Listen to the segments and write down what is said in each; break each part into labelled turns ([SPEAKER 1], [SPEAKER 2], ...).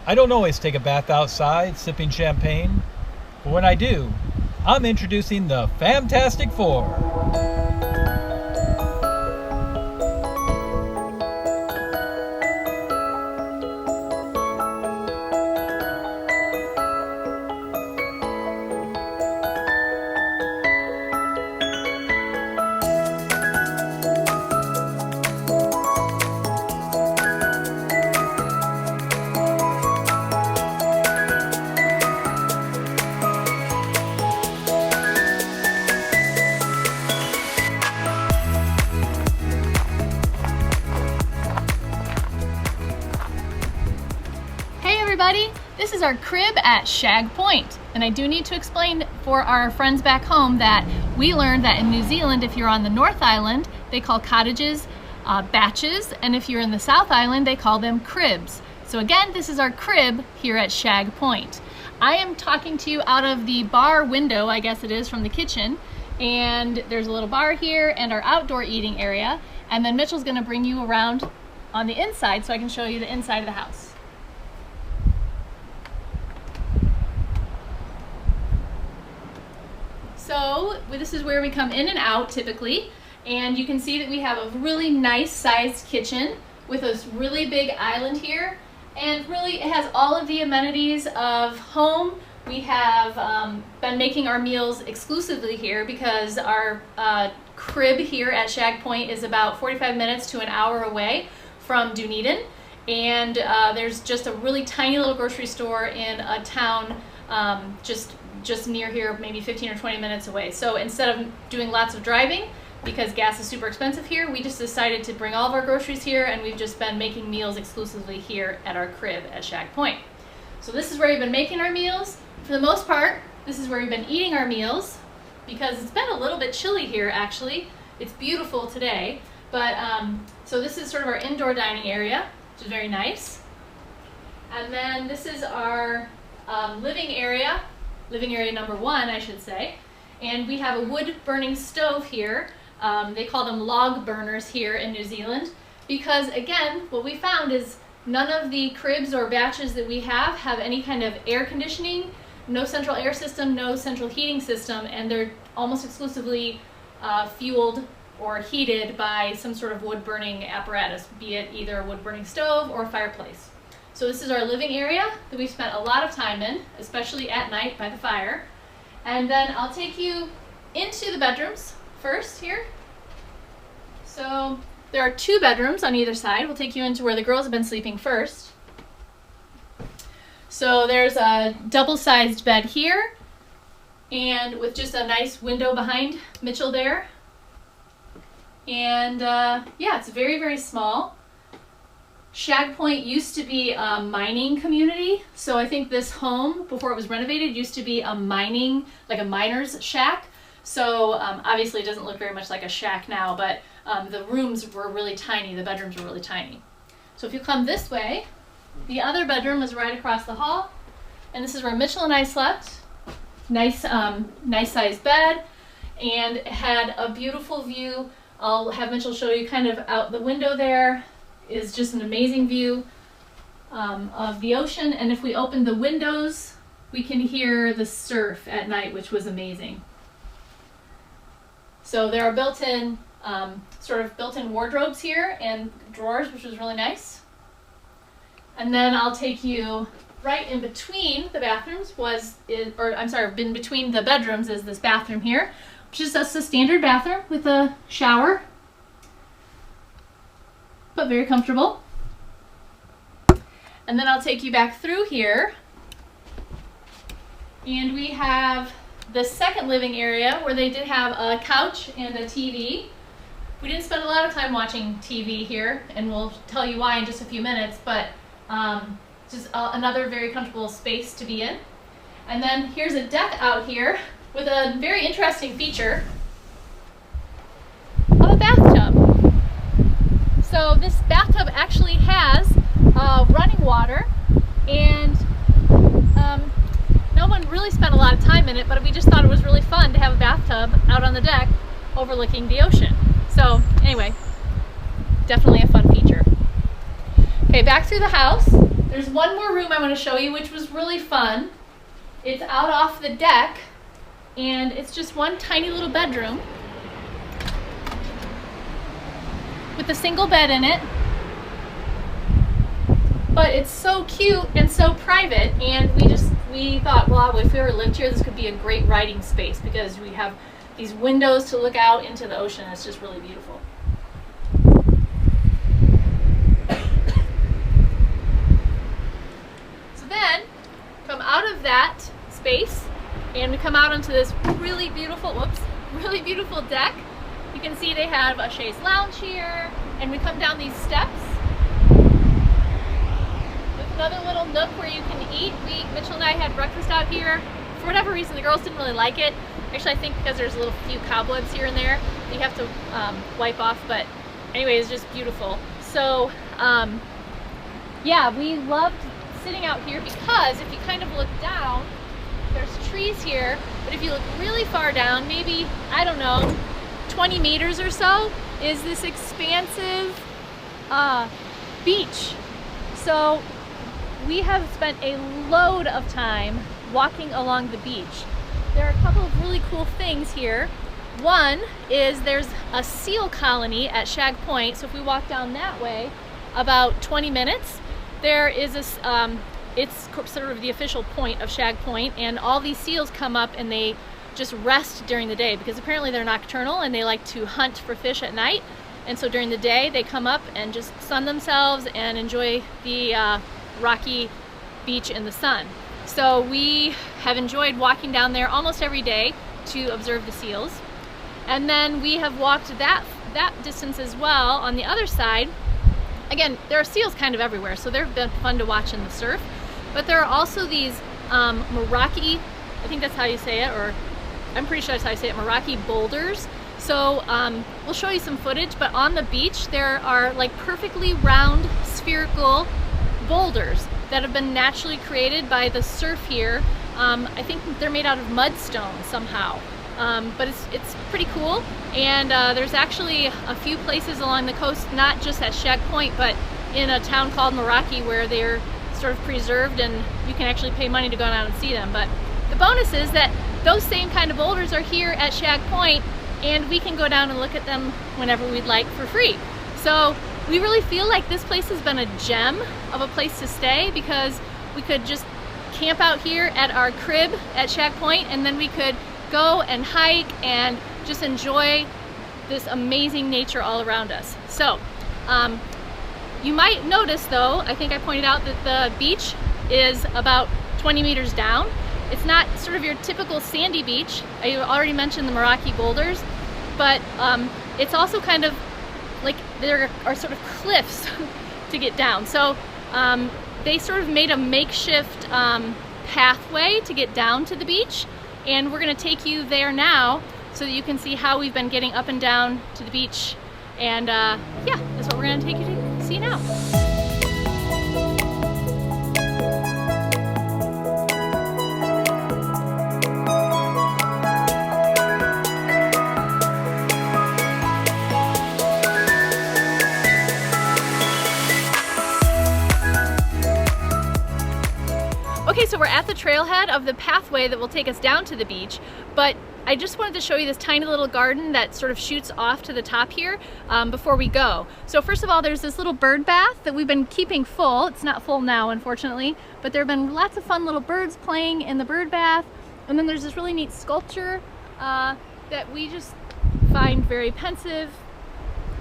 [SPEAKER 1] I don't always take a bath outside sipping champagne, but when I do, I'm introducing the Fantastic Four.
[SPEAKER 2] This is our crib at Shag Point, and I do need to explain for our friends back home that we learned that in New Zealand, if you're on the North Island, they call cottages batches, and if you're in the South Island, they call them cribs. So again, this is our crib here at Shag Point. I am talking to you out of the bar window, I guess it is, from the kitchen, and there's a little bar here and our outdoor eating area, and then Mitchell's going to bring you around on the inside so I can show you the inside of the house. So this is where we come in and out typically, and you can see that we have a really nice sized kitchen with this really big island here, and really it has all of the amenities of home. We have been making our meals exclusively here because our crib here at Shag Point is about 45 minutes to an hour away from Dunedin, and there's just a really tiny little grocery store in a town just near here, maybe 15 or 20 minutes away. So instead of doing lots of driving, because gas is super expensive here, we just decided to bring all of our groceries here, and we've just been making meals exclusively here at our crib at Shag Point. So this is where we've been making our meals. For the most part, this is where we've been eating our meals, because it's been a little bit chilly here actually. It's beautiful today, but so this is sort of our indoor dining area, which is very nice. And then this is our living area number one, I should say. And we have a wood burning stove here. They call them log burners here in New Zealand, because again, what we found is none of the cribs or batches that we have any kind of air conditioning, no central air system, no central heating system, and they're almost exclusively fueled or heated by some sort of wood burning apparatus, be it either a wood burning stove or a fireplace. So this is our living area that we've spent a lot of time in, especially at night by the fire. And then I'll take you into the bedrooms first here. So there are two bedrooms on either side. We'll take you into where the girls have been sleeping first. So there's a double-sized bed here, and with just a nice window behind Mitchell there. And yeah, it's very, very small. Shag Point used to be a mining community, so I think this home, before it was renovated, used to be a miner's shack. So obviously it doesn't look very much like a shack now, but the rooms were really tiny, the bedrooms were really tiny. So if you come this way, the other bedroom is right across the hall, and this is where Mitchell and I slept. Nice, nice sized bed, and it had a beautiful view. I'll have Mitchell show you kind of out the window there. Is just an amazing view of the ocean, and if we open the windows we can hear the surf at night, which was amazing. So there are built-in sort of built-in wardrobes here and drawers, which was really nice. And then I'll take you right in between the bathrooms in between the bedrooms is this bathroom here, which is just a standard bathroom with a shower, but very comfortable. And then I'll take you back through here, and we have the second living area where they did have a couch and a TV. We didn't spend a lot of time watching TV here, and we'll tell you why in just a few minutes, but just another very comfortable space to be in. And then here's a deck out here with a very interesting feature of a bathtub. So this bathtub actually has running water, and no one really spent a lot of time in it, but we just thought it was really fun to have a bathtub out on the deck overlooking the ocean. So anyway, definitely a fun feature. Okay, back through the house. There's one more room I want to show you, which was really fun. It's out off the deck, and it's just one tiny little bedroom with a single bed in it. But it's so cute and so private, and we thought, well, if we ever lived here, this could be a great writing space because we have these windows to look out into the ocean. It's just really beautiful. So then, come out of that space, and we come out onto this really beautiful deck. You can see they have a chaise lounge here, and we come down these steps. Another little nook where you can eat. Mitchell and I had breakfast out here. For whatever reason, the girls didn't really like it. Actually, I think because there's a few cobwebs here and there that you have to wipe off. But anyway, it's just beautiful. So, yeah, we loved sitting out here because if you kind of look down, there's trees here. But if you look really far down, maybe, I don't know, 20 meters or so, is this expansive beach. So we have spent a load of time walking along the beach. There are a couple of really cool things here. One is there's a seal colony at Shag Point. So if we walk down that way about 20 minutes, there is this, it's sort of the official point of Shag Point, and all these seals come up and they just rest during the day because apparently they're nocturnal and they like to hunt for fish at night. And so during the day they come up and just sun themselves and enjoy the rocky beach in the sun. So we have enjoyed walking down there almost every day to observe the seals. And then we have walked that distance as well on the other side. Again, there are seals kind of everywhere, so they've been fun to watch in the surf. But there are also these Moeraki, I think that's how you say it, or I'm pretty sure that's how you say it, Moeraki Boulders. So we'll show you some footage, but on the beach there are like perfectly round spherical boulders that have been naturally created by the surf here. I think they're made out of mudstone somehow, but it's pretty cool. And there's actually a few places along the coast, not just at Shag Point, but in a town called Moeraki where they're sort of preserved and you can actually pay money to go down and see them. But the bonus is that those same kind of boulders are here at Shag Point, and we can go down and look at them whenever we'd like for free. So we really feel like this place has been a gem of a place to stay because we could just camp out here at our crib at Shag Point, and then we could go and hike and just enjoy this amazing nature all around us. So you might notice though, I think I pointed out that the beach is about 20 meters down. It's not sort of your typical sandy beach. I already mentioned the Moeraki Boulders, but it's also kind of like there are sort of cliffs to get down. So they sort of made a makeshift pathway to get down to the beach, and we're going to take you there now so that you can see how we've been getting up and down to the beach. And yeah, that's what we're going to take you to see now. Okay, so we're at the trailhead of the pathway that will take us down to the beach, but I just wanted to show you this tiny little garden that sort of shoots off to the top here before we go. So first of all, there's this little bird bath that we've been keeping full. It's not full now, unfortunately, but there have been lots of fun little birds playing in the bird bath. And then there's this really neat sculpture that we just find very pensive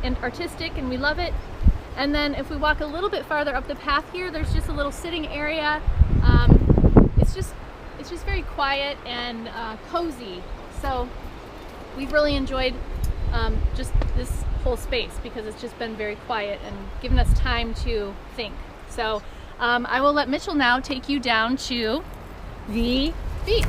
[SPEAKER 2] and artistic, and we love it. And then if we walk a little bit farther up the path here, there's just a little sitting area. It's just very quiet and cozy. So we've really enjoyed just this whole space because it's just been very quiet and given us time to think. So I will let Mitchell now take you down to the beach.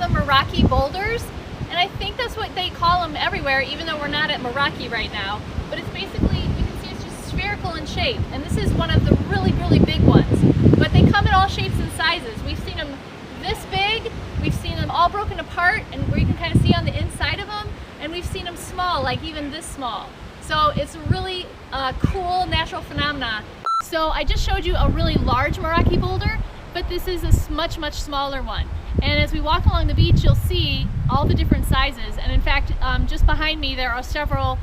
[SPEAKER 2] Moeraki Boulders, and I think that's what they call them everywhere, even though we're not at Moeraki right now. But it's basically, you can see it's just spherical in shape. And this is one of the really, really big ones. But they come in all shapes and sizes. We've seen them this big, we've seen them all broken apart, and where you can kind of see on the inside of them, and we've seen them small, like even this small. So it's a really cool natural phenomenon. So I just showed you a really large Moeraki boulder, but this is a much, much smaller one. And as we walk along the beach, you'll see all the different sizes. And in fact, just behind me, there are several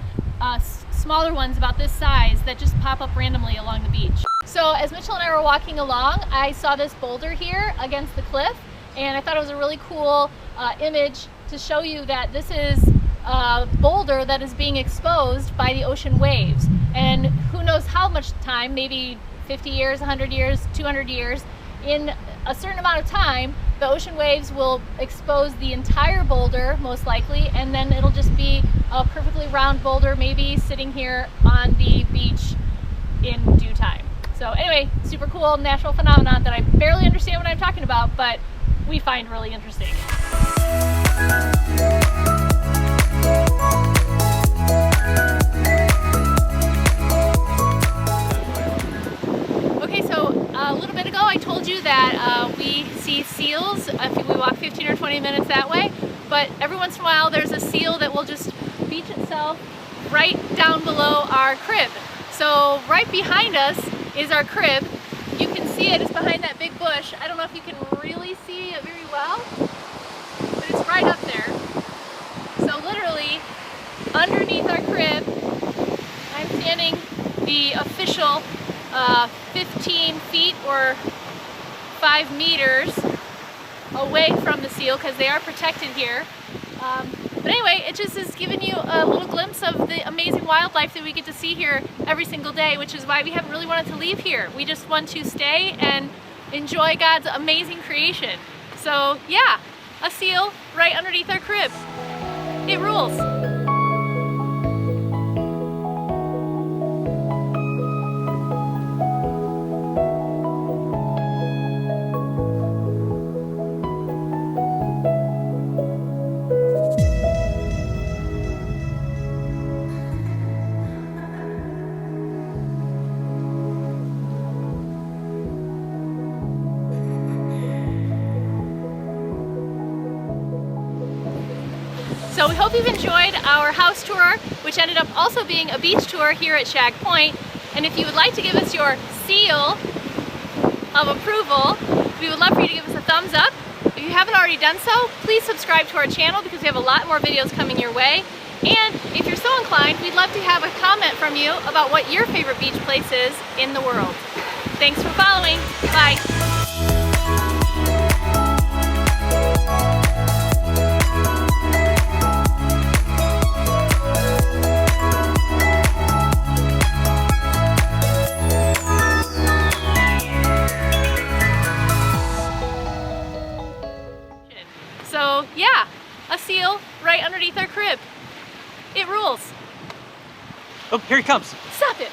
[SPEAKER 2] smaller ones about this size that just pop up randomly along the beach. So as Mitchell and I were walking along, I saw this boulder here against the cliff, and I thought it was a really cool image to show you that this is a boulder that is being exposed by the ocean waves. And who knows how much time, maybe 50 years, 100 years, 200 years, in a certain amount of time, the ocean waves will expose the entire boulder, most likely, and then it'll just be a perfectly round boulder, maybe sitting here on the beach in due time. So anyway, super cool natural phenomenon that I barely understand what I'm talking about, but we find really interesting. Okay, so a little bit ago I told you that we see seals if we walk 15 or 20 minutes that way, but every once in a while there's a seal that will just beach itself right down below our crib. So right behind us is our crib. You can see it, it's behind that big bush. I don't know if you can really see it very well, but it's right up there. So literally underneath our crib, I'm standing the official 15 feet or 5 meters away from the seal because they are protected here. But anyway, it just is giving you a little glimpse of the amazing wildlife that we get to see here every single day, which is why we haven't really wanted to leave here. We just want to stay and enjoy God's amazing creation. So yeah, a seal right underneath our crib. It rules. So we hope you've enjoyed our house tour, which ended up also being a beach tour here at Shag Point. And if you would like to give us your seal of approval, we would love for you to give us a thumbs up. If you haven't already done so, please subscribe to our channel because we have a lot more videos coming your way. And if you're so inclined, we'd love to have a comment from you about what your favorite beach place is in the world. Thanks for following. Bye. So yeah, a seal right underneath our crib. It rules.
[SPEAKER 1] Oh, here he comes.
[SPEAKER 2] Stop it.